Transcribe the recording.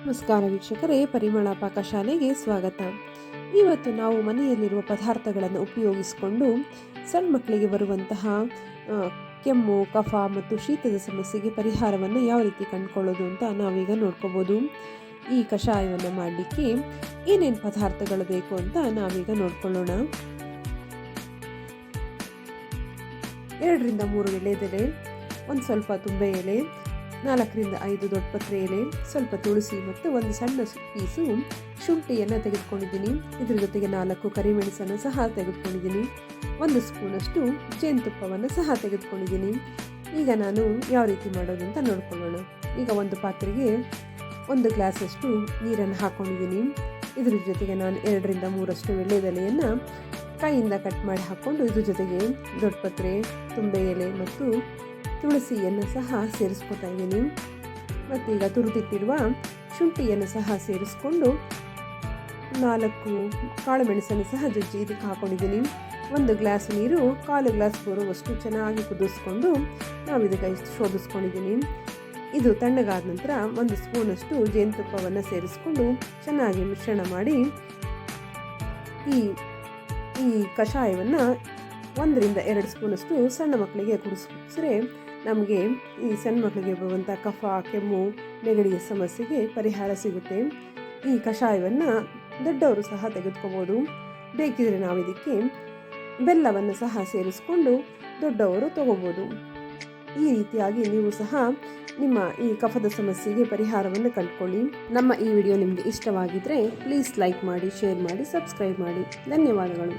ನಮಸ್ಕಾರ ವೀಕ್ಷಕರೇ, ಪರಿಮಳ ಪಾಕಶಾಲೆಗೆ ಸ್ವಾಗತ. ಇವತ್ತು ನಾವು ಮನೆಯಲ್ಲಿರುವ ಪದಾರ್ಥಗಳನ್ನು ಉಪಯೋಗಿಸಿಕೊಂಡು ಸಣ್ಣ ಮಕ್ಕಳಿಗೆ ಬರುವಂತಹ ಕೆಮ್ಮು, ಕಫ ಮತ್ತು ಶೀತದ ಸಮಸ್ಯೆಗೆ ಪರಿಹಾರವನ್ನು ಯಾವ ರೀತಿ ಕಂಡುಕೊಳ್ಳೋದು ಅಂತ ನಾವೀಗ ನೋಡ್ಕೋಬೋದು. ಈ ಕಷಾಯವನ್ನು ಮಾಡಲಿಕ್ಕೆ ಏನೇನು ಪದಾರ್ಥಗಳು ಬೇಕು ಅಂತ ನಾವೀಗ ನೋಡ್ಕೊಳ್ಳೋಣ. 2 ರಿಂದ 3 ಎಲೆದೆಲೆ, ಒಂದು ಸ್ವಲ್ಪ ತುಂಬೆ ಎಲೆ, 4 ರಿಂದ 5 ದೊಡ್ಡಪತ್ರೆ ಎಲೆ, ಸ್ವಲ್ಪ ತುಳಸಿ ಮತ್ತು ಒಂದು ಸಣ್ಣ ಪೀಸು ಶುಂಠಿಯನ್ನು ತೆಗೆದುಕೊಂಡಿದ್ದೀನಿ. ಇದ್ರ ಜೊತೆಗೆ 4 ಕರಿಮೆಣಸನ್ನು ಸಹ ತೆಗೆದುಕೊಂಡಿದ್ದೀನಿ. 1 ಸ್ಪೂನಷ್ಟು ಜೇನುತುಪ್ಪವನ್ನು ಸಹ ತೆಗೆದುಕೊಂಡಿದ್ದೀನಿ. ಈಗ ನಾನು ಯಾವ ರೀತಿ ಮಾಡೋದು ಅಂತ ನೋಡ್ಕೊಳ್ಳೋಣ. ಈಗ ಒಂದು ಪಾತ್ರೆಗೆ 1 ಗ್ಲಾಸಷ್ಟು ನೀರನ್ನು ಹಾಕ್ಕೊಂಡಿದ್ದೀನಿ. ಇದ್ರ ಜೊತೆಗೆ ನಾನು 2 ರಿಂದ 3 ಎಲೆದೆಲೆಯನ್ನು ಕೈಯಿಂದ ಕಟ್ ಮಾಡಿ ಹಾಕ್ಕೊಂಡು ಇದ್ರ ಜೊತೆಗೆ ದೊಡ್ಡಪತ್ರೆ, ತುಂಬೆ ಎಲೆ ಮತ್ತು ತುಳಸಿಯನ್ನು ಸಹ ಸೇರಿಸ್ಕೊತಾ ಇದ್ದೀನಿ. ಮತ್ತು ಈಗ ತುರಿದಿಟ್ಟಿರುವ ಶುಂಠಿಯನ್ನು ಸಹ ಸೇರಿಸ್ಕೊಂಡು 4 ಕಾಳುಮೆಣಸನ್ನು ಸಹ ಜಜ್ಜಿ ಇದಕ್ಕೆ ಹಾಕ್ಕೊಂಡಿದ್ದೀನಿ. 1 ಗ್ಲಾಸ್ ನೀರು 1/4 ಗ್ಲಾಸ್ ಬರುವಷ್ಟು ಚೆನ್ನಾಗಿ ಕುದಿಸ್ಕೊಂಡು ನಾವು ಇದಕ್ಕೆ ಶೋಧಿಸ್ಕೊಂಡಿದ್ದೀನಿ. ಇದು ತಣ್ಣಗಾದ ನಂತರ 1 ಸ್ಪೂನಷ್ಟು ಜೇನುತುಪ್ಪವನ್ನು ಸೇರಿಸ್ಕೊಂಡು ಚೆನ್ನಾಗಿ ಮಿಶ್ರಣ ಮಾಡಿ ಈ ಕಷಾಯವನ್ನು 1 ರಿಂದ 2 ಸ್ಪೂನಷ್ಟು ಸಣ್ಣ ಮಕ್ಕಳಿಗೆ ಕುಡಿಸಿದ್ರೆ ನಮಗೆ ಈ ಸಣ್ಣ ಮಕ್ಕಳಿಗೆ ಬರುವಂಥ ಕಫ, ಕೆಮ್ಮು, ನೆಗಡಿಯ ಸಮಸ್ಯೆಗೆ ಪರಿಹಾರ ಸಿಗುತ್ತೆ. ಈ ಕಷಾಯವನ್ನು ದೊಡ್ಡವರು ಸಹ ತೆಗೆದುಕೋಬೋದು. ಬೇಕಿದ್ರೆ ನಾವು ಇದಕ್ಕೆ ಬೆಲ್ಲವನ್ನು ಸಹ ಸೇರಿಸ್ಕೊಂಡು ದೊಡ್ಡವರು ತಗೋಬೋದು. ಈ ರೀತಿಯಾಗಿ ನೀವು ಸಹ ನಿಮ್ಮ ಈ ಕಫದ ಸಮಸ್ಯೆಗೆ ಪರಿಹಾರವನ್ನು ಕಂಡುಕೊಳ್ಳಿ. ನಮ್ಮ ಈ ವಿಡಿಯೋ ನಿಮಗೆ ಇಷ್ಟವಾಗಿದ್ದರೆ ಪ್ಲೀಸ್ ಲೈಕ್ ಮಾಡಿ, ಶೇರ್ ಮಾಡಿ, ಸಬ್ಸ್ಕ್ರೈಬ್ ಮಾಡಿ. ಧನ್ಯವಾದಗಳು.